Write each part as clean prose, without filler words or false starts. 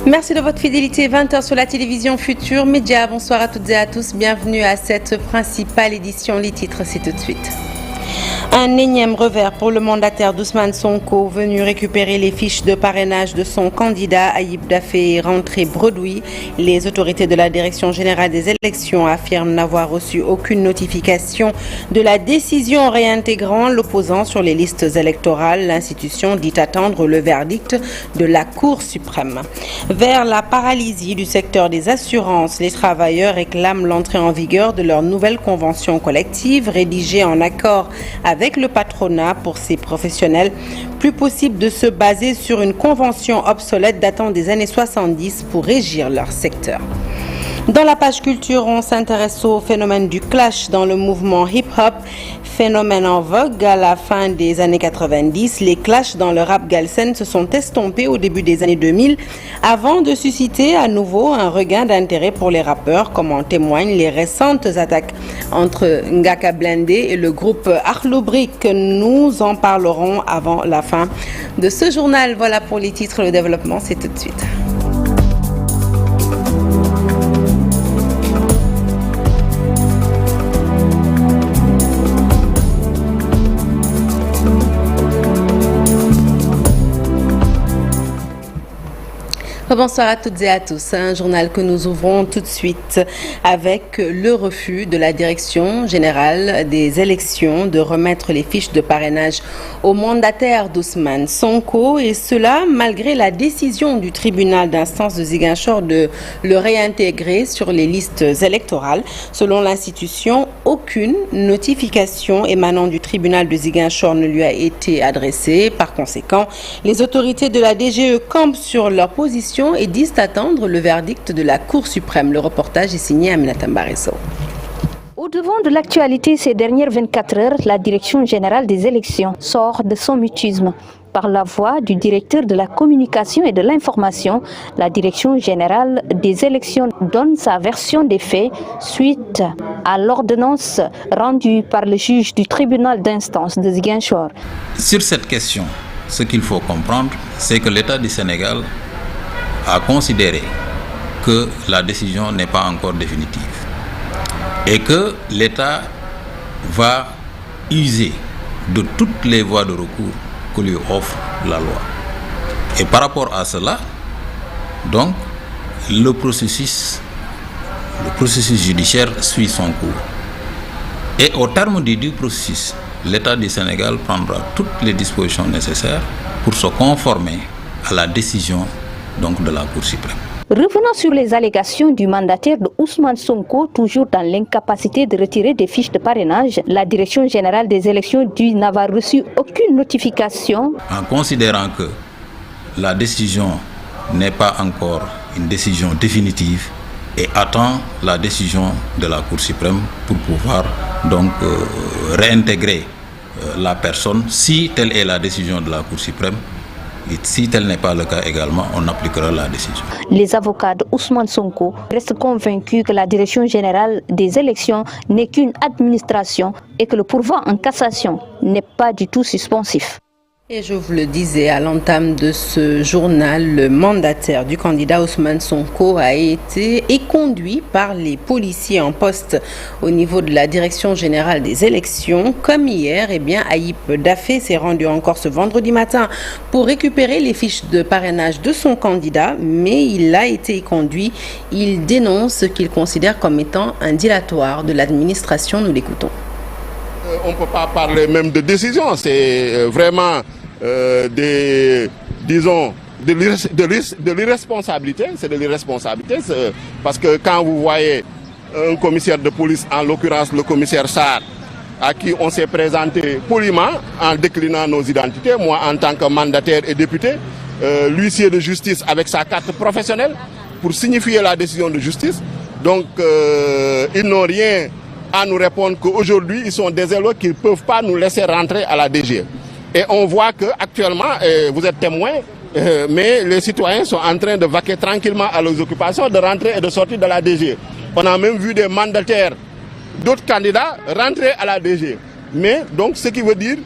Merci de votre fidélité. 20h sur la télévision Futur Média. Bonsoir à toutes et à tous. Bienvenue à cette principale édition. Les titres, c'est tout de suite. Un énième revers pour le mandataire d'Ousmane Sonko, venu récupérer les fiches de parrainage de son candidat. Ayib Daffé est rentré bredouille. Les autorités de la Direction générale des élections affirment n'avoir reçu aucune notification de la décision réintégrant l'opposant sur les listes électorales. L'institution dit attendre le verdict de la Cour suprême. Vers la paralysie du secteur des assurances, les travailleurs réclament l'entrée en vigueur de leur nouvelle convention collective rédigée en accord avec le patronat. Pour ces professionnels, plus possible de se baser sur une convention obsolète datant des années 70 pour régir leur secteur. Dans la page culture, on s'intéresse au phénomène du clash dans le mouvement hip-hop. Phénomène en vogue à la fin des années 90, les clashs dans le rap galsen se sont estompés au début des années 2000 avant de susciter à nouveau un regain d'intérêt pour les rappeurs, comme en témoignent les récentes attaques entre Ngaka Blindé et le groupe Akhlou Brick. Nous en parlerons avant la fin de ce journal. Voilà pour les titres, le développement, c'est tout de suite. Bonsoir à toutes et à tous. Un journal que nous ouvrons tout de suite avec le refus de la Direction générale des élections de remettre les fiches de parrainage au mandataire d'Ousmane Sonko, et cela malgré la décision du tribunal d'instance de Ziguinchor de le réintégrer sur les listes électorales. Selon l'institution, aucune notification émanant du tribunal de Ziguinchor ne lui a été adressée. Par conséquent, les autorités de la DGE campent sur leur position et disent attendre le verdict de la Cour suprême. Le reportage est signé Aminata Mbaresso. Au-devant de l'actualité ces dernières 24 heures, la Direction générale des élections sort de son mutisme. Par la voix du directeur de la communication et de l'information, la Direction générale des élections donne sa version des faits suite à l'ordonnance rendue par le juge du tribunal d'instance de Ziguinchor. Sur cette question, ce qu'il faut comprendre, c'est que l'État du Sénégal a considéré que la décision n'est pas encore définitive et que l'État va user de toutes les voies de recours que lui offre la loi. Et par rapport à cela, donc, le processus judiciaire suit son cours. Et au terme du processus, l'État du Sénégal prendra toutes les dispositions nécessaires pour se conformer à la décision donc de la Cour suprême. Revenons sur les allégations du mandataire de Ousmane Sonko, toujours dans l'incapacité de retirer des fiches de parrainage. La Direction générale des élections dit n'avoir reçu aucune notification. En considérant que la décision n'est pas encore une décision définitive et attend la décision de la Cour suprême pour pouvoir donc réintégrer la personne, si telle est la décision de la Cour suprême. Et si tel n'est pas le cas également, on appliquera la décision. Les avocats de Ousmane Sonko restent convaincus que la Direction générale des élections n'est qu'une administration et que le pourvoi en cassation n'est pas du tout suspensif. Et je vous le disais à l'entame de ce journal, le mandataire du candidat Ousmane Sonko a été conduit par les policiers en poste au niveau de la Direction générale des élections. Comme hier, Ayib Daffé s'est rendu encore ce vendredi matin pour récupérer les fiches de parrainage de son candidat, mais il a été conduit. Il dénonce ce qu'il considère comme étant un dilatoire de l'administration. Nous l'écoutons. On ne peut pas parler même de décision, c'est vraiment de l'irresponsabilité. C'est de l'irresponsabilité parce que quand vous voyez un commissaire de police, en l'occurrence le commissaire Sarr, à qui on s'est présenté poliment en déclinant nos identités, moi en tant que mandataire et député, l'huissier de justice avec sa carte professionnelle pour signifier la décision de justice. Donc ils n'ont rien à nous répondre qu'aujourd'hui ils sont désolés qu'ils ne peuvent pas nous laisser rentrer à la DG. Et on voit qu'actuellement, vous êtes témoins, mais les citoyens sont en train de vaquer tranquillement à leurs occupations, de rentrer et de sortir de la DG. On a même vu des mandataires d'autres candidats rentrer à la DG. Mais donc ce qui veut dire,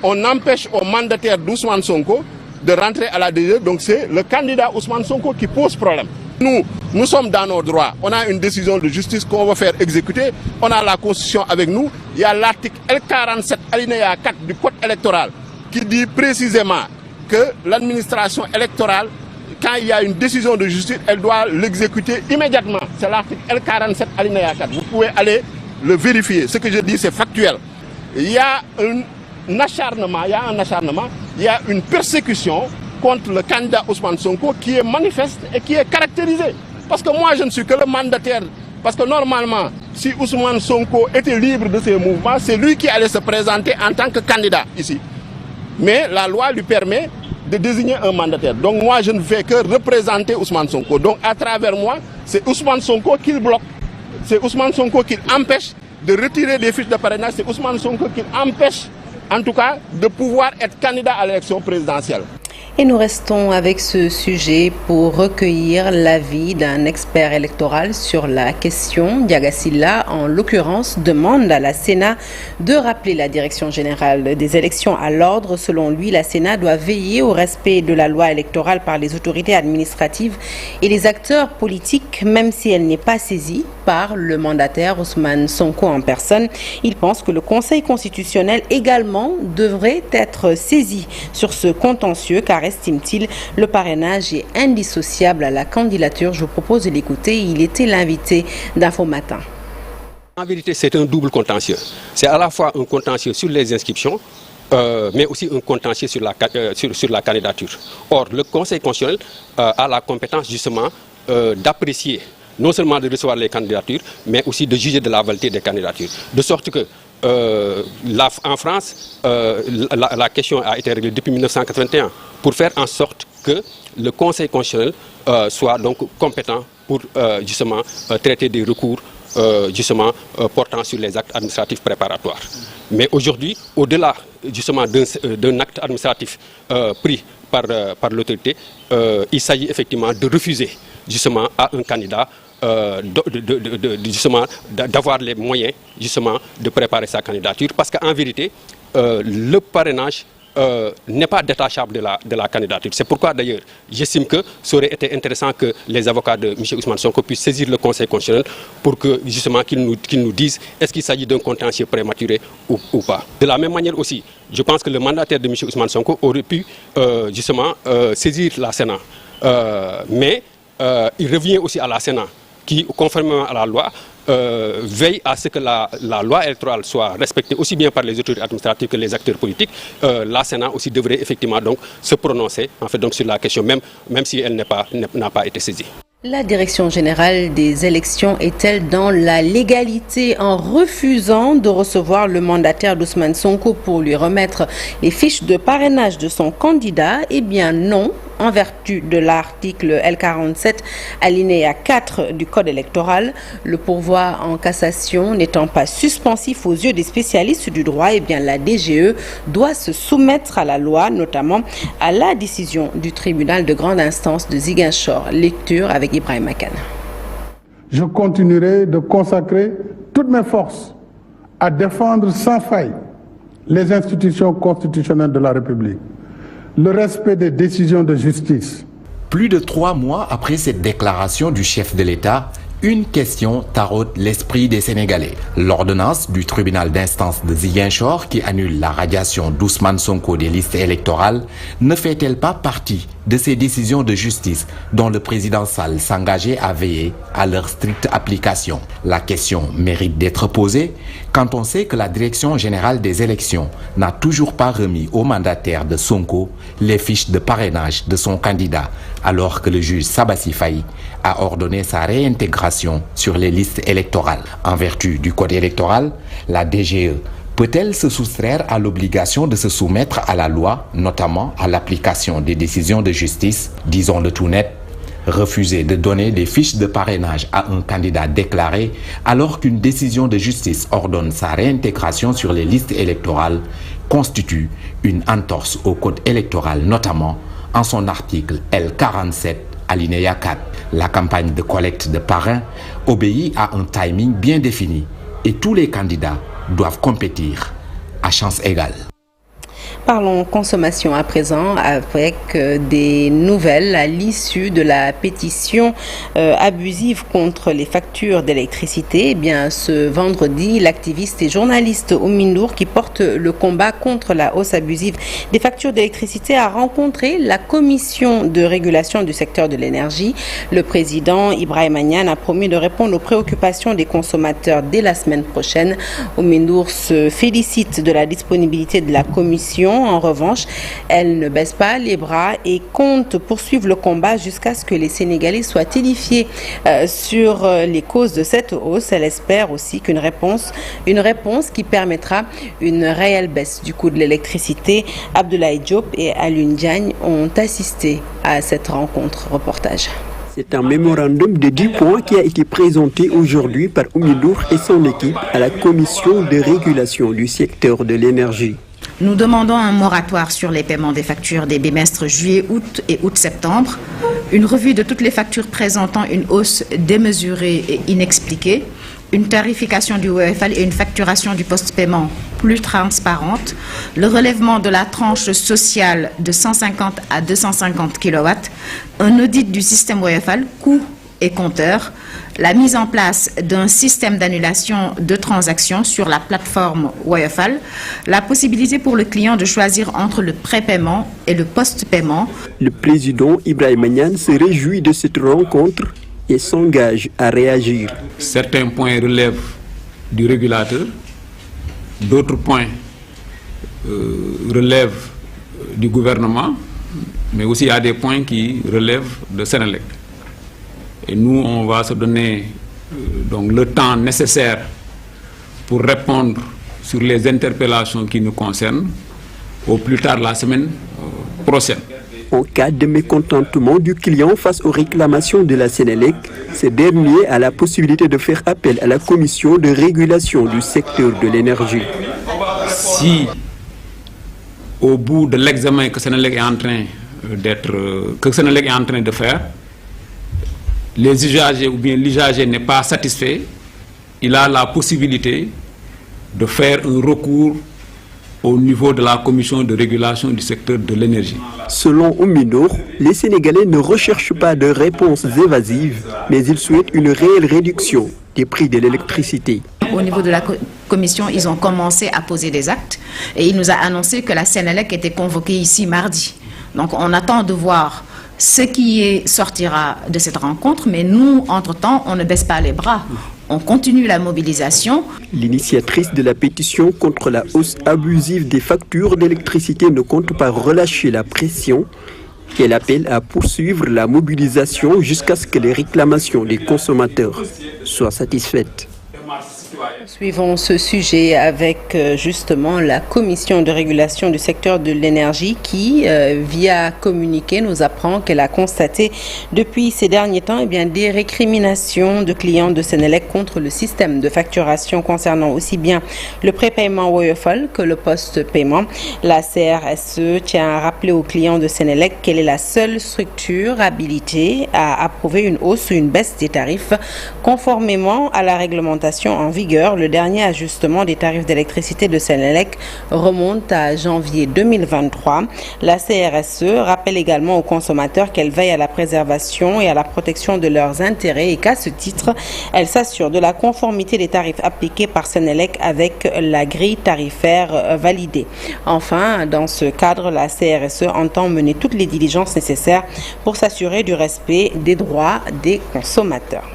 on empêche aux mandataires d'Ousmane Sonko de rentrer à la DGE. Donc c'est le candidat Ousmane Sonko qui pose problème. Nous sommes dans nos droits. On a une décision de justice qu'on va faire exécuter. On a la Constitution avec nous. Il y a l'article L47 alinéa 4 du Code électoral qui dit précisément que l'administration électorale, quand il y a une décision de justice, elle doit l'exécuter immédiatement. C'est l'article L47 alinéa 4. Vous pouvez aller le vérifier. Ce que je dis, c'est factuel. Il y a un acharnement, il y a une persécution contre le candidat Ousmane Sonko qui est manifeste et qui est caractérisée. Parce que moi, je ne suis que le mandataire. Parce que normalement, si Ousmane Sonko était libre de ses mouvements, c'est lui qui allait se présenter en tant que candidat ici. Mais la loi lui permet de désigner un mandataire. Donc moi, je ne fais que représenter Ousmane Sonko. Donc à travers moi, c'est Ousmane Sonko qui le bloque. C'est Ousmane Sonko qui empêche de retirer des fiches de parrainage. C'est Ousmane Sonko qui empêche, en tout cas, de pouvoir être candidat à l'élection présidentielle. Et nous restons avec ce sujet pour recueillir l'avis d'un expert électoral sur la question. Diaga Sylla, en l'occurrence, demande à la Sénat de rappeler la Direction générale des élections à l'ordre. Selon lui, la Sénat doit veiller au respect de la loi électorale par les autorités administratives et les acteurs politiques, même si elle n'est pas saisie par le mandataire Ousmane Sonko en personne. Il pense que le Conseil constitutionnel également devrait être saisi sur ce contentieux, car estime-t-il, le parrainage est indissociable à la candidature. Je vous propose de l'écouter. Il était l'invité d'Info Matin. En vérité, c'est un double contentieux. C'est à la fois un contentieux sur les inscriptions, mais aussi un contentieux sur la candidature. Or, le Conseil constitutionnel a la compétence justement d'apprécier, non seulement de recevoir les candidatures, mais aussi de juger de la validité des candidatures. De sorte que en France, la question a été réglée depuis 1981 pour faire en sorte que le Conseil constitutionnel soit donc compétent pour justement traiter des recours portant sur les actes administratifs préparatoires. Mais aujourd'hui, au-delà justement d'un acte administratif pris par l'autorité, il s'agit effectivement de refuser justement à un candidat d'avoir les moyens justement de préparer sa candidature, parce qu'en vérité le parrainage n'est pas détachable de la candidature. C'est pourquoi d'ailleurs j'estime que ça aurait été intéressant que les avocats de M. Ousmane Sonko puissent saisir le Conseil constitutionnel pour que justement qu'ils nous disent est-ce qu'il s'agit d'un contentieux prématuré ou pas. De la même manière aussi, je pense que le mandataire de M. Ousmane Sonko aurait pu saisir la Sénat, mais il revient aussi à la Sénat qui, conformément à la loi, veille à ce que la loi électorale soit respectée aussi bien par les autorités administratives que les acteurs politiques. La Sénat aussi devrait effectivement donc se prononcer en fait, donc, sur la question, même si elle n'a pas été saisie. La Direction générale des élections est-elle dans la légalité en refusant de recevoir le mandataire d'Ousmane Sonko pour lui remettre les fiches de parrainage de son candidat? Eh bien non, en vertu de l'article L47 alinéa 4 du Code électoral. Le pourvoi en cassation n'étant pas suspensif aux yeux des spécialistes du droit, eh bien la DGE doit se soumettre à la loi, notamment à la décision du tribunal de grande instance de Ziguinchor. Lecture avec Ibrahim Akan. Je continuerai de consacrer toutes mes forces à défendre sans faille les institutions constitutionnelles de la République, le respect des décisions de justice. Plus de 3 mois après cette déclaration du chef de l'État, une question taraude l'esprit des Sénégalais. L'ordonnance du tribunal d'instance de Ziguinchor qui annule la radiation d'Ousmane Sonko des listes électorales ne fait-elle pas partie de ces décisions de justice dont le président Sall s'engageait à veiller à leur stricte application? La question mérite d'être posée quand on sait que la Direction générale des élections n'a toujours pas remis au mandataire de Sonko les fiches de parrainage de son candidat, alors que le juge Sabassi Faye a ordonné sa réintégration sur les listes électorales. En vertu du code électoral, la DGE peut-elle se soustraire à l'obligation de se soumettre à la loi, notamment à l'application des décisions de justice? Disons-le tout net, refuser de donner des fiches de parrainage à un candidat déclaré alors qu'une décision de justice ordonne sa réintégration sur les listes électorales constitue une entorse au code électoral, notamment en son article L47 alinéa 4. La campagne de collecte de parrains obéit à un timing bien défini et tous les candidats doivent compétir à chance égale. Parlons consommation à présent avec des nouvelles à l'issue de la pétition abusive contre les factures d'électricité. Eh bien, ce vendredi, l'activiste et journaliste Oumy Ndour, qui porte le combat contre la hausse abusive des factures d'électricité, a rencontré la commission de régulation du secteur de l'énergie. Le président Ibrahima Niane a promis de répondre aux préoccupations des consommateurs dès la semaine prochaine. Oumy Ndour se félicite de la disponibilité de la commission. En revanche, elle ne baisse pas les bras et compte poursuivre le combat jusqu'à ce que les Sénégalais soient édifiés sur les causes de cette hausse. Elle espère aussi une réponse qui permettra une réelle baisse du coût de l'électricité. Abdoulaye Diop et Alioune Diagne ont assisté à cette rencontre. Reportage. C'est un mémorandum de 10 points qui a été présenté aujourd'hui par Oumy Ndour et son équipe à la commission de régulation du secteur de l'énergie. Nous demandons un moratoire sur les paiements des factures des bimestres juillet, août et août-septembre, une revue de toutes les factures présentant une hausse démesurée et inexpliquée, une tarification du WFL et une facturation du post-paiement plus transparente, le relèvement de la tranche sociale de 150 à 250 kW, un audit du système WFL, coûts et compteurs, la mise en place d'un système d'annulation de transactions sur la plateforme WFL, la possibilité pour le client de choisir entre le prépaiement et le post-paiement. Le président Ibrahima Niane se réjouit de cette rencontre et s'engage à réagir. Certains points relèvent du régulateur, d'autres points relèvent du gouvernement, mais aussi il y a des points qui relèvent de Sénélec. Et nous, on va se donner donc le temps nécessaire pour répondre sur les interpellations qui nous concernent, au plus tard la semaine prochaine. En cas de mécontentement du client face aux réclamations de la Sénélec, ce dernier a la possibilité de faire appel à la commission de régulation du secteur de l'énergie. Si, au bout de l'examen que Sénélec est en train de faire, les usagers ou bien l'usager n'est pas satisfait, il a la possibilité de faire un recours au niveau de la commission de régulation du secteur de l'énergie. Selon Oumy Ndour, les Sénégalais ne recherchent pas de réponses évasives, mais ils souhaitent une réelle réduction des prix de l'électricité. Au niveau de la commission, ils ont commencé à poser des actes et il nous a annoncé que la Sénélec était convoquée ici mardi. Donc on attend de voir ce qui sortira de cette rencontre, mais nous, entre-temps, on ne baisse pas les bras. On continue la mobilisation. L'initiatrice de la pétition contre la hausse abusive des factures d'électricité ne compte pas relâcher la pression. Elle appelle à poursuivre la mobilisation jusqu'à ce que les réclamations des consommateurs soient satisfaites. Suivons ce sujet avec justement la commission de régulation du secteur de l'énergie qui, via communiqué, nous apprend qu'elle a constaté depuis ces derniers temps des récriminations de clients de Sénélec contre le système de facturation concernant aussi bien le prépaiement WFL que le post-paiement. La CRSE tient à rappeler aux clients de Sénélec qu'elle est la seule structure habilitée à approuver une hausse ou une baisse des tarifs conformément à la réglementation en vigueur. Le dernier ajustement des tarifs d'électricité de Sénélec remonte à janvier 2023. La CRSE rappelle également aux consommateurs qu'elle veille à la préservation et à la protection de leurs intérêts et qu'à ce titre, elle s'assure de la conformité des tarifs appliqués par Sénélec avec la grille tarifaire validée. Enfin, dans ce cadre, la CRSE entend mener toutes les diligences nécessaires pour s'assurer du respect des droits des consommateurs.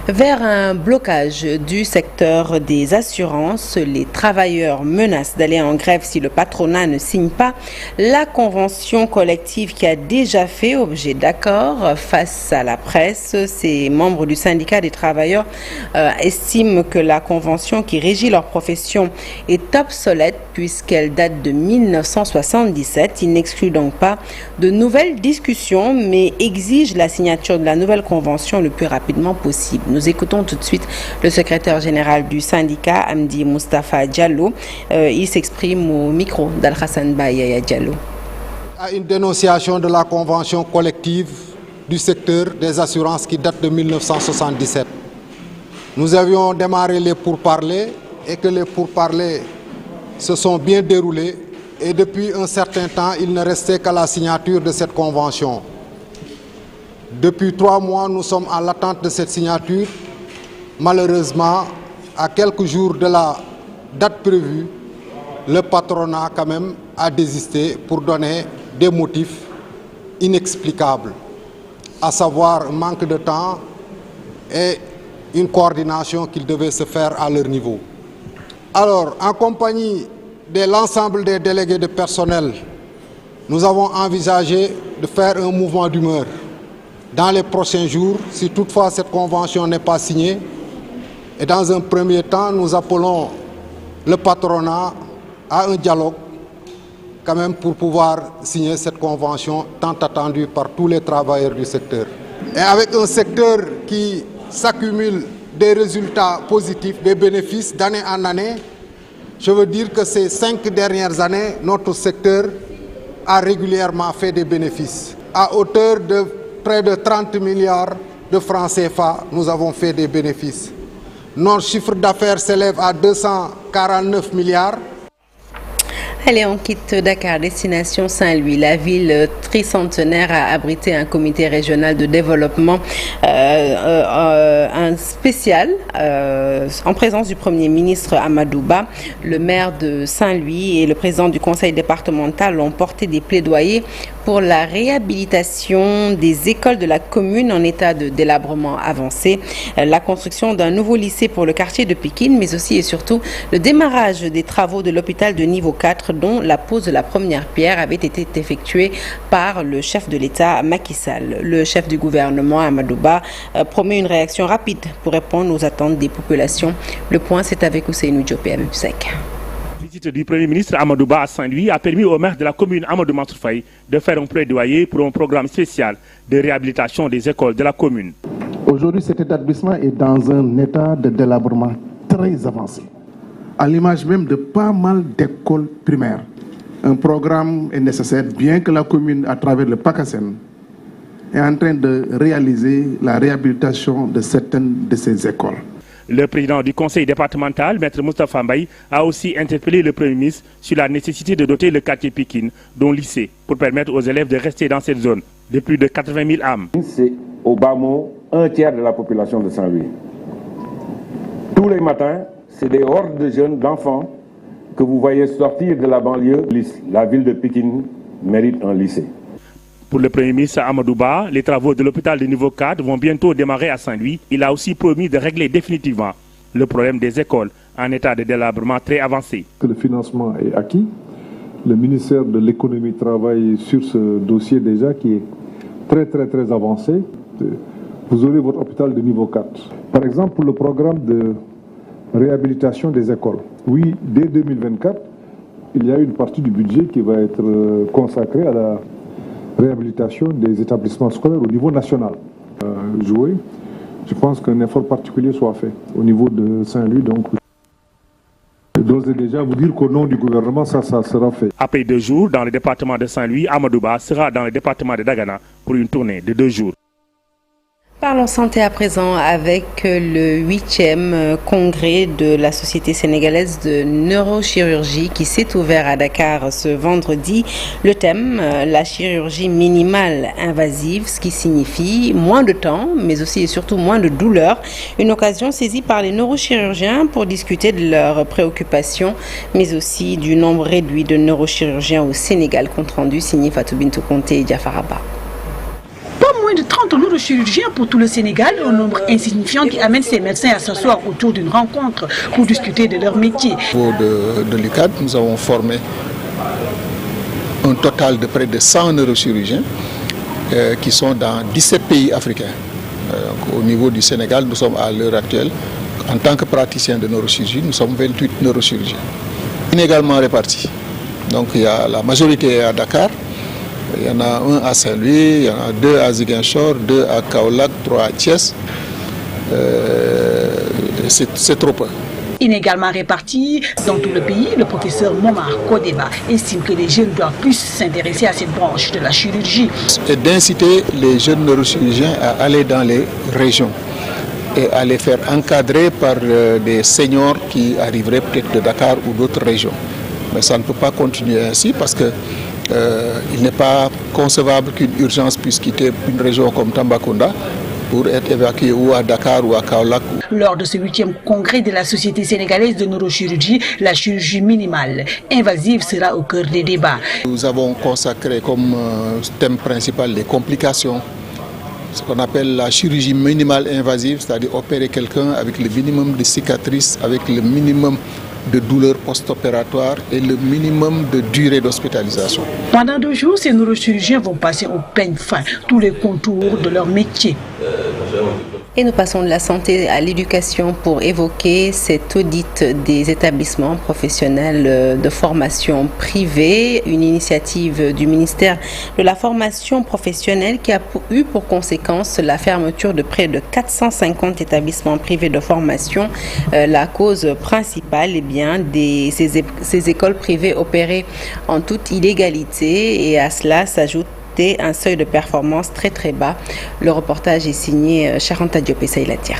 Vers un blocage du secteur des assurances, les travailleurs menacent d'aller en grève si le patronat ne signe pas la convention collective qui a déjà fait objet d'accord. Face à la presse, ces membres du syndicat des travailleurs estiment que la convention qui régit leur profession est obsolète puisqu'elle date de 1977. Ils n'excluent donc pas de nouvelles discussions mais exigent la signature de la nouvelle convention le plus rapidement possible. Nous écoutons tout de suite le secrétaire général du syndicat, Amdi Moustapha Diallo. Il s'exprime au micro d'Al-Hassan Bayaya Diallo. À une dénonciation de la convention collective du secteur des assurances qui date de 1977. Nous avions démarré les pourparlers et que les pourparlers se sont bien déroulés et depuis un certain temps, il ne restait qu'à la signature de cette convention. Depuis 3 mois, nous sommes en l'attente de cette signature. Malheureusement, à quelques jours de la date prévue, le patronat quand même a désisté pour donner des motifs inexplicables, à savoir un manque de temps et une coordination qui devait se faire à leur niveau. Alors, en compagnie de l'ensemble des délégués de personnel, nous avons envisagé de faire un mouvement d'humeur dans les prochains jours, si toutefois cette convention n'est pas signée. Et dans un premier temps, nous appelons le patronat à un dialogue quand même pour pouvoir signer cette convention tant attendue par tous les travailleurs du secteur. Et avec un secteur qui s'accumule des résultats positifs, des bénéfices d'année en année, je veux dire que ces 5 dernières années, notre secteur a régulièrement fait des bénéfices. À hauteur de près de 30 milliards de francs CFA, nous avons fait des bénéfices. Notre chiffre d'affaires s'élève à 249 milliards. Allez, on quitte Dakar, destination Saint-Louis. La ville tricentenaire a abrité un comité régional de développement, un spécial, en présence du Premier ministre Amadou Ba. Le maire de Saint-Louis et le président du conseil départemental ont porté des plaidoyers pour la réhabilitation des écoles de la commune en état de délabrement avancé, la construction d'un nouveau lycée pour le quartier de Pikine, mais aussi et surtout le démarrage des travaux de l'hôpital de niveau 4 dont la pose de la première pierre avait été effectuée par le chef de l'État Macky Sall. Le chef du gouvernement Amadou Ba promet une réaction rapide pour répondre aux attentes des populations. Le point, c'est avec Ousseynou Diop et Habib Seck. La visite du Premier ministre Amadou Ba à Saint-Louis a permis au maire de la commune Amadou Mansour Faye de faire un plaidoyer pour un programme spécial de réhabilitation des écoles de la commune. Aujourd'hui, cet établissement est dans un état de délabrement très avancé, à l'image même de pas mal d'écoles primaires. Un programme est nécessaire, bien que la commune, à travers le PACASEN, est en train de réaliser la réhabilitation de certaines de ces écoles. Le président du conseil départemental, Maître Moustapha Mbaye, a aussi interpellé le Premier ministre sur la nécessité de doter le quartier Pikine d'un lycée pour permettre aux élèves de rester dans cette zone de plus de 80 000 âmes. C'est au bas mot un tiers de la population de Saint-Louis. Tous les matins, c'est des hordes de jeunes, d'enfants que vous voyez sortir de la banlieue. La ville de Pikine mérite un lycée. Pour le Premier ministre Amadou Ba, les travaux de l'hôpital de niveau 4 vont bientôt démarrer à Saint-Louis. Il a aussi promis de régler définitivement le problème des écoles en état de délabrement très avancé. Le financement est acquis. Le ministère de l'économie travaille sur ce dossier déjà qui est très avancé. Vous aurez votre hôpital de niveau 4. Par exemple, pour le programme de réhabilitation des écoles. Oui, dès 2024, il y a une partie du budget qui va être consacrée à la réhabilitation des établissements scolaires au niveau national. Je pense qu'un effort particulier soit fait au niveau de Saint-Louis. Donc, d'ores et déjà, vous dire qu'au nom du gouvernement, ça sera fait. Après 2 jours dans le département de Saint-Louis, Amadou Ba sera dans le département de Dagana pour une tournée de 2 jours. Parlons santé à présent avec le 8e congrès de la Société sénégalaise de neurochirurgie qui s'est ouvert à Dakar ce vendredi. Le thème, la chirurgie minimale invasive, ce qui signifie moins de temps, mais aussi et surtout moins de douleur. Une occasion saisie par les neurochirurgiens pour discuter de leurs préoccupations, mais aussi du nombre réduit de neurochirurgiens au Sénégal. Compte rendu signé Fatou Bintou Conté et Diafaraba. Moins de 30 neurochirurgiens pour tout le Sénégal, un nombre insignifiant qui amène ces médecins à s'asseoir autour d'une rencontre pour discuter de leur métier. Au niveau de l'UCAD, nous avons formé un total de près de 100 neurochirurgiens qui sont dans 17 pays africains. Au niveau du Sénégal, nous sommes à l'heure actuelle, en tant que praticiens de neurochirurgie, nous sommes 28 neurochirurgiens. Inégalement répartis. Donc il y a la majorité à Dakar. Il y en a un à Saint-Louis, il y en a 2 à Ziguinchor, 2 à Kaolack, 3 à Thiès. C'est trop peu. Inégalement répartis dans tout le pays, le professeur Momar Kodeba estime que les jeunes doivent plus s'intéresser à cette branche de la chirurgie. Et d'inciter les jeunes neurochirurgiens à aller dans les régions et à les faire encadrer par des seniors qui arriveraient peut-être de Dakar ou d'autres régions. Mais ça ne peut pas continuer ainsi parce que il n'est pas concevable qu'une urgence puisse quitter une région comme Tambacounda pour être évacuée ou à Dakar ou à Kaolack. Lors de ce 8e congrès de la Société sénégalaise de neurochirurgie, la chirurgie minimale invasive sera au cœur des débats. Nous avons consacré comme thème principal les complications, ce qu'on appelle la chirurgie minimale invasive, c'est-à-dire opérer quelqu'un avec le minimum de cicatrices, avec le minimum de douleurs post-opératoires et le minimum de durée d'hospitalisation. Pendant 2 jours, ces neurochirurgiens vont passer au peigne fin tous les contours de leur métier. Et nous passons de la santé à l'éducation pour évoquer cet audit des établissements professionnels de formation privée, une initiative du ministère de la formation professionnelle qui a eu pour conséquence la fermeture de près de 450 établissements privés de formation. La cause principale, ces écoles privées opéraient en toute illégalité et à cela s'ajoute un seuil de performance très très bas. Le reportage est signé Charanta Diop et Saïlatir.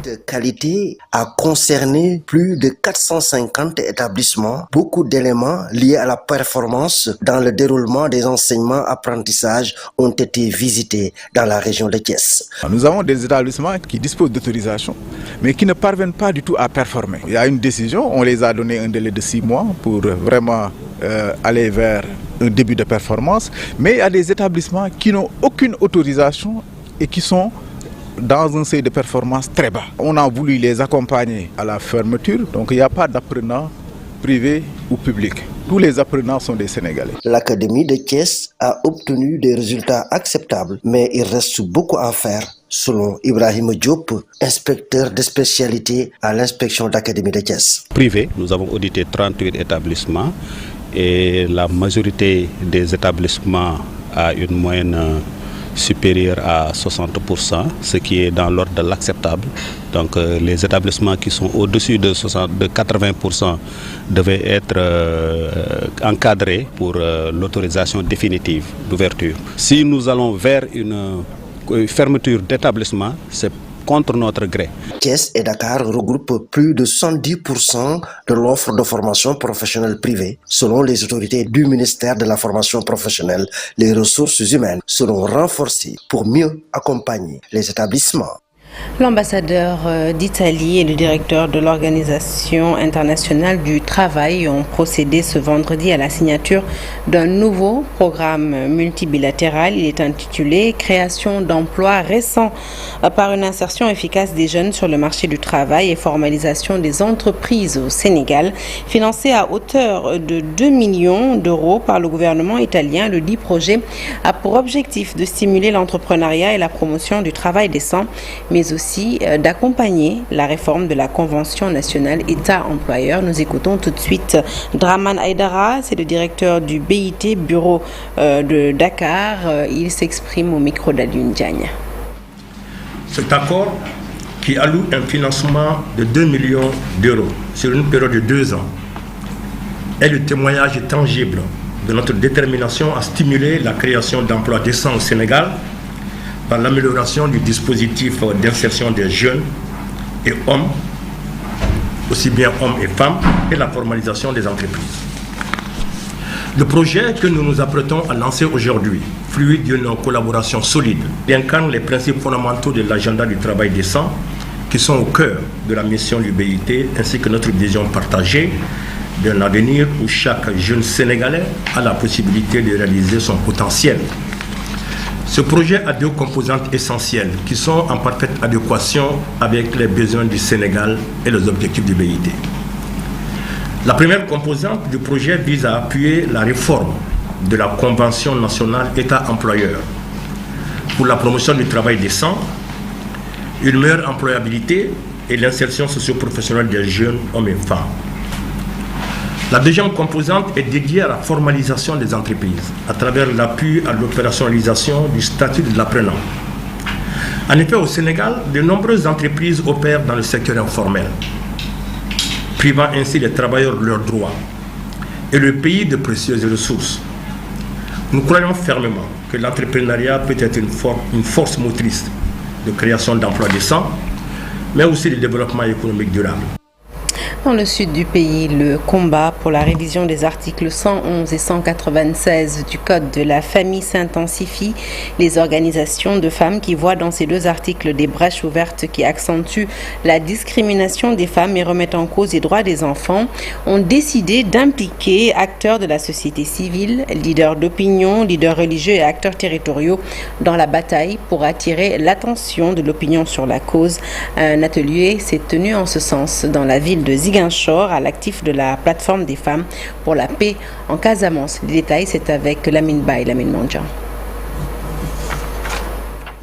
De qualité a concerné plus de 450 établissements. Beaucoup d'éléments liés à la performance dans le déroulement des enseignements-apprentissages ont été visités dans la région de Thiès. Nous avons des établissements qui disposent d'autorisation, mais qui ne parviennent pas du tout à performer. Il y a une décision, on les a donné un délai de 6 mois pour vraiment aller vers un début de performance, mais il y a des établissements qui n'ont aucune autorisation et qui sont dans un seuil de performance très bas. On a voulu les accompagner à la fermeture, donc il n'y a pas d'apprenants privés ou publics. Tous les apprenants sont des Sénégalais. L'Académie de Thiès a obtenu des résultats acceptables, mais il reste beaucoup à faire, selon Ibrahim Diop, inspecteur de spécialité à l'inspection d'Académie de Thiès. Privé, nous avons audité 38 établissements et la majorité des établissements a une moyenne supérieure à 60%, ce qui est dans l'ordre de l'acceptable. Donc les établissements qui sont au-dessus de 80% devaient être encadrés pour l'autorisation définitive d'ouverture. Si nous allons vers une fermeture d'établissement, c'est contre notre gré. Thiès et Dakar regroupent plus de 110% de l'offre de formation professionnelle privée. Selon les autorités du ministère de la formation professionnelle, les ressources humaines seront renforcées pour mieux accompagner les établissements. L'ambassadeur d'Italie et le directeur de l'Organisation internationale du travail ont procédé ce vendredi à la signature d'un nouveau programme multibilatéral. Il est intitulé « Création d'emplois récents par une insertion efficace des jeunes sur le marché du travail et formalisation des entreprises au Sénégal ». Financé à hauteur de 2 millions d'euros par le gouvernement italien, le dit projet a pour objectif de stimuler l'entrepreneuriat et la promotion du travail décent, mais aussi d'accompagner la réforme de la Convention nationale État-employeur. Nous écoutons tout de suite Draman Aïdara, c'est le directeur du BIT, bureau de Dakar. Il s'exprime au micro d'Alioune Diagne. Cet accord, qui alloue un financement de 2 millions d'euros sur une période de 2 ans, est le témoignage tangible de notre détermination à stimuler la création d'emplois décents au Sénégal par l'amélioration du dispositif d'insertion des jeunes et hommes, aussi bien hommes et femmes, et la formalisation des entreprises. Le projet que nous nous apprêtons à lancer aujourd'hui, fruit d'une collaboration solide, incarne les principes fondamentaux de l'agenda du travail décent qui sont au cœur de la mission du BIT, ainsi que notre vision partagée d'un avenir où chaque jeune Sénégalais a la possibilité de réaliser son potentiel. Ce projet a 2 composantes essentielles qui sont en parfaite adéquation avec les besoins du Sénégal et les objectifs du BIT. La première composante du projet vise à appuyer la réforme de la Convention nationale État-employeur pour la promotion du travail décent, une meilleure employabilité et l'insertion socio-professionnelle des jeunes hommes et femmes. La deuxième composante est dédiée à la formalisation des entreprises à travers l'appui à l'opérationnalisation du statut de l'apprenant. En effet, au Sénégal, de nombreuses entreprises opèrent dans le secteur informel, privant ainsi les travailleurs de leurs droits et le pays de précieuses ressources. Nous croyons fermement que l'entrepreneuriat peut être une force motrice de création d'emplois décents, mais aussi de développement économique durable. Dans le sud du pays, le combat pour la révision des articles 111 et 196 du Code de la famille s'intensifie. Les organisations de femmes qui voient dans ces deux articles des brèches ouvertes qui accentuent la discrimination des femmes et remettent en cause les droits des enfants ont décidé d'impliquer acteurs de la société civile, leaders d'opinion, leaders religieux et acteurs territoriaux dans la bataille pour attirer l'attention de l'opinion sur la cause. Un atelier s'est tenu en ce sens dans la ville de Ziguinchor à l'actif de la plateforme des femmes pour la paix en Casamance. Les détails, c'est avec Lamine Ba et Lamine Mondjan.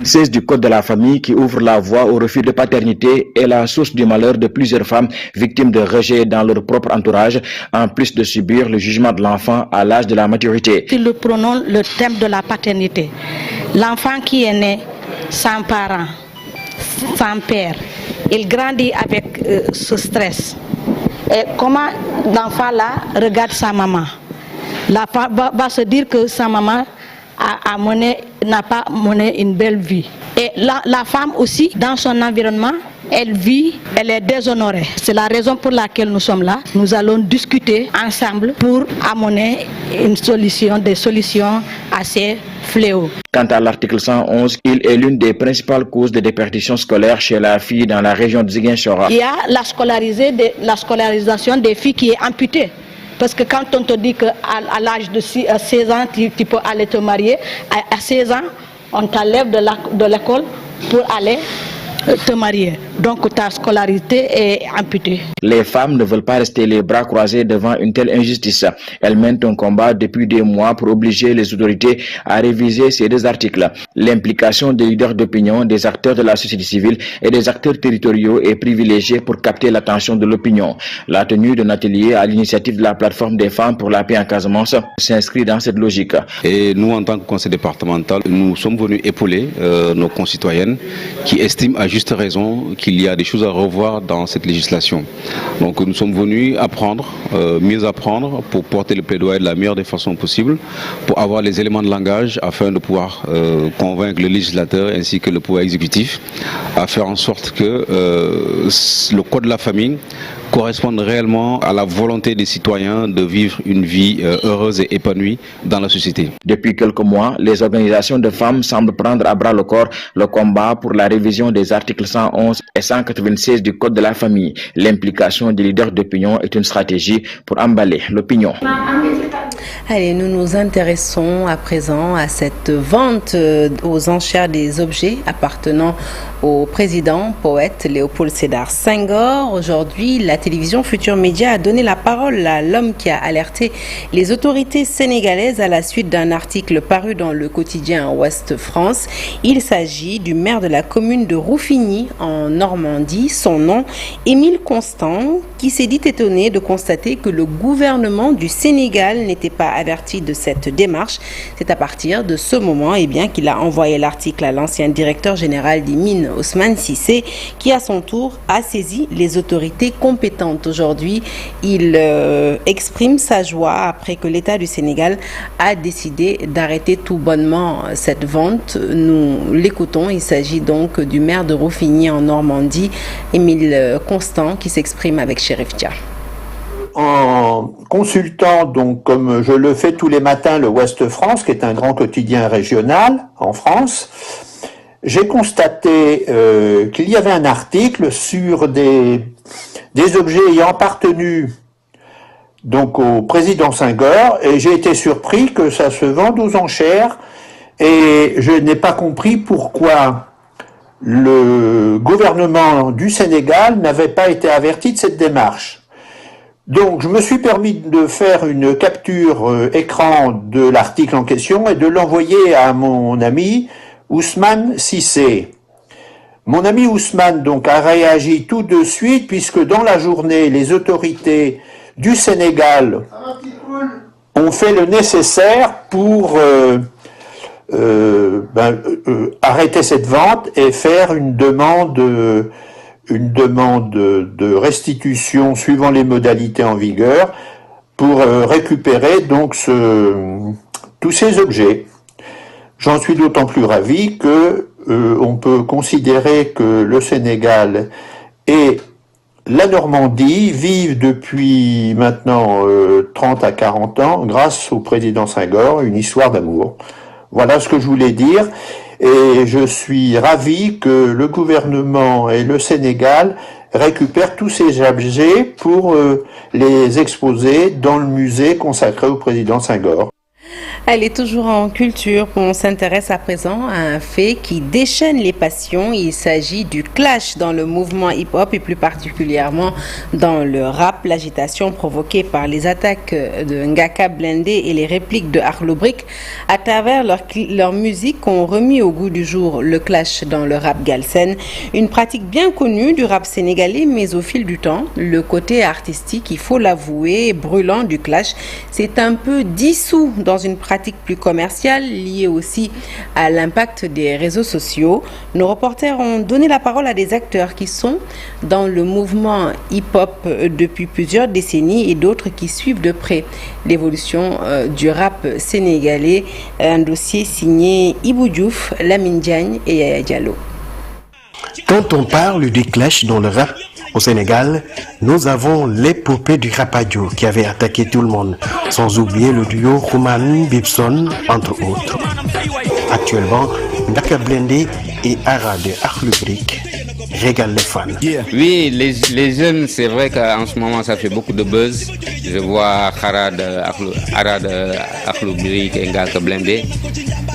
16 du Code de la famille qui ouvre la voie au refus de paternité est la source du malheur de plusieurs femmes victimes de rejet dans leur propre entourage, en plus de subir le jugement de l'enfant à l'âge de la maturité. Nous prenons le thème de la paternité. L'enfant qui est né sans parents, sans père, il grandit avec ce stress. Et comment l'enfant-là regarde sa maman? L'enfant va se dire que sa maman n'a pas mené une belle vie. Et la femme aussi, dans son environnement, elle vit, elle est déshonorée. C'est la raison pour laquelle nous sommes là. Nous allons discuter ensemble pour amener des solutions à ces fléaux. Quant à l'article 111, il est l'une des principales causes de déperdition scolaire chez la fille dans la région de Ziguinchor. Il y a la scolarisation des filles qui est amputée. Parce que quand on te dit qu'à l'âge de 16 ans, tu peux aller te marier, à 16 ans, on t'enlève de l'école pour aller te marier. Donc ta scolarité est amputée. Les femmes ne veulent pas rester les bras croisés devant une telle injustice. Elles mènent un combat depuis des mois pour obliger les autorités à réviser ces deux articles. L'implication des leaders d'opinion, des acteurs de la société civile et des acteurs territoriaux est privilégiée pour capter l'attention de l'opinion. La tenue d'un atelier à l'initiative de la plateforme des femmes pour la paix en Casamance s'inscrit dans cette logique. Et nous, en tant que conseil départemental, nous sommes venus épauler nos concitoyennes qui estiment à juste raison qu'il y a des choses à revoir dans cette législation. Donc nous sommes venus apprendre, mieux apprendre pour porter le plaidoyer de la meilleure des façons possibles, pour avoir les éléments de langage afin de pouvoir convaincre le législateur ainsi que le pouvoir exécutif à faire en sorte que le code de la famille correspondent réellement à la volonté des citoyens de vivre une vie heureuse et épanouie dans la société. Depuis quelques mois, les organisations de femmes semblent prendre à bras le corps le combat pour la révision des articles 111 et 196 du Code de la famille. L'implication des leaders d'opinion est une stratégie pour emballer l'opinion. Allez, nous nous intéressons à présent à cette vente aux enchères des objets appartenant au président poète Léopold Sédar Senghor. Aujourd'hui, la télévision Futur Média a donné la parole à l'homme qui a alerté les autorités sénégalaises à la suite d'un article paru dans le quotidien Ouest France. Il s'agit du maire de la commune de Roufigny en Normandie, son nom, Émile Constant, qui s'est dit étonné de constater que le gouvernement du Sénégal n'était pas averti de cette démarche. C'est à partir de ce moment qu'il a envoyé l'article à l'ancien directeur général des mines, Ousmane Cissé, qui à son tour a saisi les autorités compétentes. Aujourd'hui, il exprime sa joie après que l'État du Sénégal a décidé d'arrêter tout bonnement cette vente. Nous l'écoutons, il s'agit donc du maire de Roufigny en Normandie, Émile Constant, qui s'exprime avec Chérif Dia. En consultant, donc, comme je le fais tous les matins, le Ouest France, qui est un grand quotidien régional en France, j'ai constaté qu'il y avait un article sur des objets ayant appartenu donc au président Senghor, et j'ai été surpris que ça se vende aux enchères, et je n'ai pas compris pourquoi le gouvernement du Sénégal n'avait pas été averti de cette démarche. Donc je me suis permis de faire une capture écran de l'article en question et de l'envoyer à mon ami Ousmane Cissé. Mon ami Ousmane donc a réagi tout de suite, puisque dans la journée, les autorités du Sénégal ont fait le nécessaire pour arrêter cette vente et faire une demande de restitution suivant les modalités en vigueur pour récupérer donc tous ces objets. J'en suis d'autant plus ravi que on peut considérer que le Sénégal est la Normandie vit depuis maintenant 30 à 40 ans, grâce au président Senghor, une histoire d'amour. Voilà ce que je voulais dire. Et je suis ravi que le gouvernement et le Sénégal récupèrent tous ces objets pour les exposer dans le musée consacré au président Senghor. Elle est toujours en culture. On s'intéresse à présent à un fait qui déchaîne les passions. Il s'agit du clash dans le mouvement hip-hop et plus particulièrement dans le rap. L'agitation provoquée par les attaques de Ngaka Blindé et les répliques de Akhlou Brick à travers leur musique ont remis au goût du jour le clash dans le rap galsen. Une pratique bien connue du rap sénégalais, mais au fil du temps, le côté artistique, il faut l'avouer, brûlant du clash, c'est un peu dissous dans une pratique plus commerciale liée aussi à l'impact des réseaux sociaux. Nos reporters ont donné la parole à des acteurs qui sont dans le mouvement hip-hop depuis plusieurs décennies et d'autres qui suivent de près l'évolution du rap sénégalais. Un dossier signé Ibou Diouf, Lamine Diagne et Yaya Diallo. Quand on parle du clash dans le rap au Sénégal, nous avons l'épopée du Rapadio qui avait attaqué tout le monde, sans oublier le duo Rouman-Bibson, entre autres. Actuellement, Ngaka Blindé et Ara de Akhlou Brick régalent les fans. Oui, les jeunes, c'est vrai qu'en ce moment, ça fait beaucoup de buzz. Je vois Ara de Akhlou Brick et Ngaka Blindé.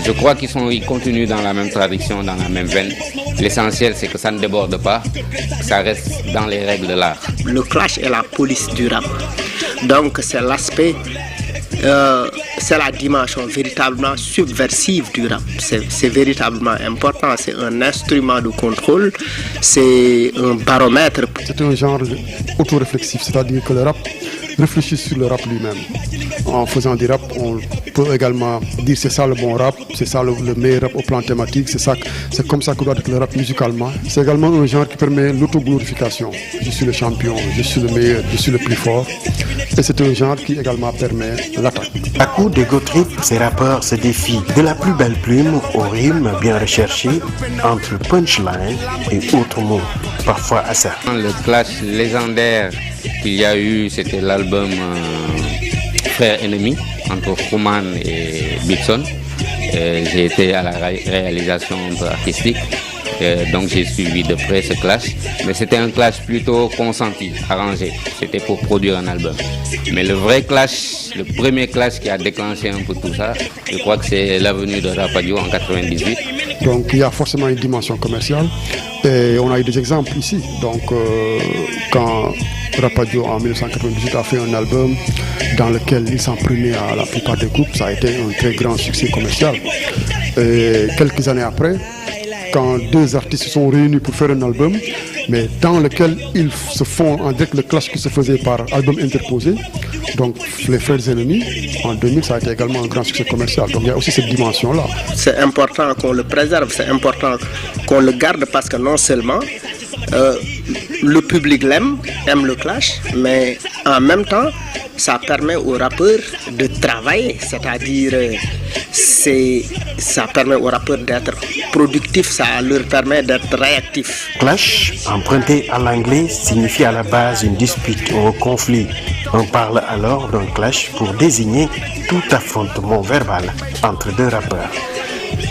Je crois qu'ils continuent dans la même tradition, dans la même veine. L'essentiel, c'est que ça ne déborde pas, que ça reste dans les règles de l'art. Le clash est la police du rap. Donc, c'est l'aspect, c'est la dimension véritablement subversive du rap. C'est véritablement important. C'est un instrument de contrôle, c'est un baromètre. C'est un genre autoréflexif, c'est-à-dire que le rap réfléchit sur le rap lui-même. En faisant du rap, on peut également dire c'est ça le bon rap, c'est ça le meilleur rap au plan thématique, c'est comme ça que doit être le rap musicalement. C'est également un genre qui permet l'autoglorification. Je suis le champion, je suis le meilleur, je suis le plus fort. Et c'est un genre qui également permet l'attaque. À coup d'ego trip, ces rappeurs se défient de la plus belle plume aux rimes bien recherchées entre punchline et autres mots, parfois assez. Le clash légendaire qu'il y a eu, c'était l'album Frères Ennemis entre Rouman et Bibson. J'ai été à la réalisation un peu artistique, donc j'ai suivi de près ce clash. Mais c'était un clash plutôt consenti, arrangé. C'était pour produire un album. Mais le vrai clash, le premier clash qui a déclenché un peu tout ça, je crois que c'est l'avenue de Rapadio en 98. Donc il y a forcément une dimension commerciale. Et on a eu des exemples ici. Donc quand Rapadio en 1998 a fait un album dans lequel il s'en prenait à la plupart des groupes, ça a été un très grand succès commercial. Et quelques années après, quand deux artistes se sont réunis pour faire un album, mais dans lequel ils se font en direct le clash qui se faisait par album interposé, donc les Frères Ennemis, en 2000, ça a été également un grand succès commercial. Donc il y a aussi cette dimension-là. C'est important qu'on le préserve, c'est important qu'on le garde parce que non seulement le public aime le clash, mais en même temps, ça permet aux rappeurs de travailler, c'est-à-dire ça permet aux rappeurs d'être productifs, ça leur permet d'être réactifs. Clash, emprunté à l'anglais, signifie à la base une dispute ou un conflit. On parle alors d'un clash pour désigner tout affrontement verbal entre deux rappeurs.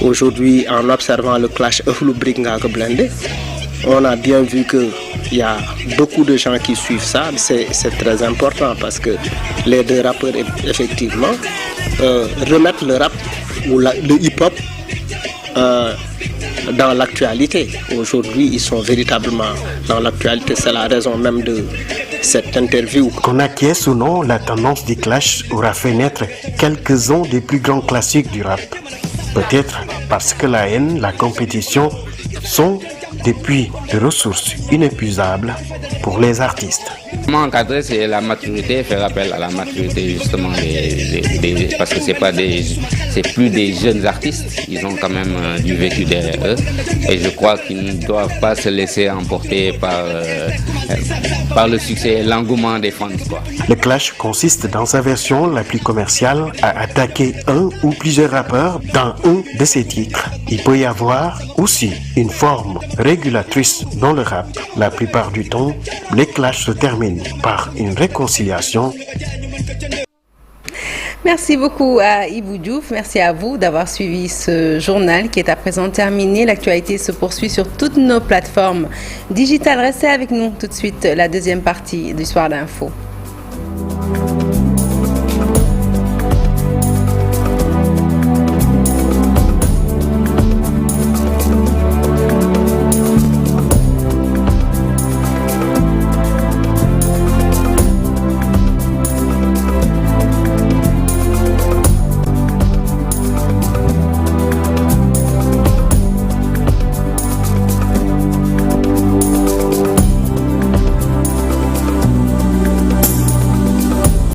Aujourd'hui, en observant le clash Akhlou Brick Ngaka Blindé, on a bien vu qu'il y a beaucoup de gens qui suivent ça. C'est très important parce que les deux rappeurs, effectivement, remettent le rap ou le hip-hop dans l'actualité. Aujourd'hui, ils sont véritablement dans l'actualité. C'est la raison même de cette interview. Qu'on acquiesce ou non, la tendance des clashs aura fait naître quelques-uns des plus grands classiques du rap. Peut-être parce que la haine, la compétition sont depuis des ressources inépuisables pour les artistes. Comment encadrer, c'est la maturité, faire appel à la maturité justement parce que c'est plus des jeunes artistes, ils ont quand même du vécu derrière eux et je crois qu'ils ne doivent pas se laisser emporter par le succès et l'engouement des fans, quoi. Le clash consiste dans sa version la plus commerciale à attaquer un ou plusieurs rappeurs dans un de ses titres. Il peut y avoir aussi une forme régulatrice dans le rap. La plupart du temps, les clashs se terminent par une réconciliation. Merci beaucoup à Ibou Diouf. Merci à vous d'avoir suivi ce journal qui est à présent terminé. L'actualité se poursuit sur toutes nos plateformes digitales. Restez avec nous tout de suite, la deuxième partie du Soir d'Info.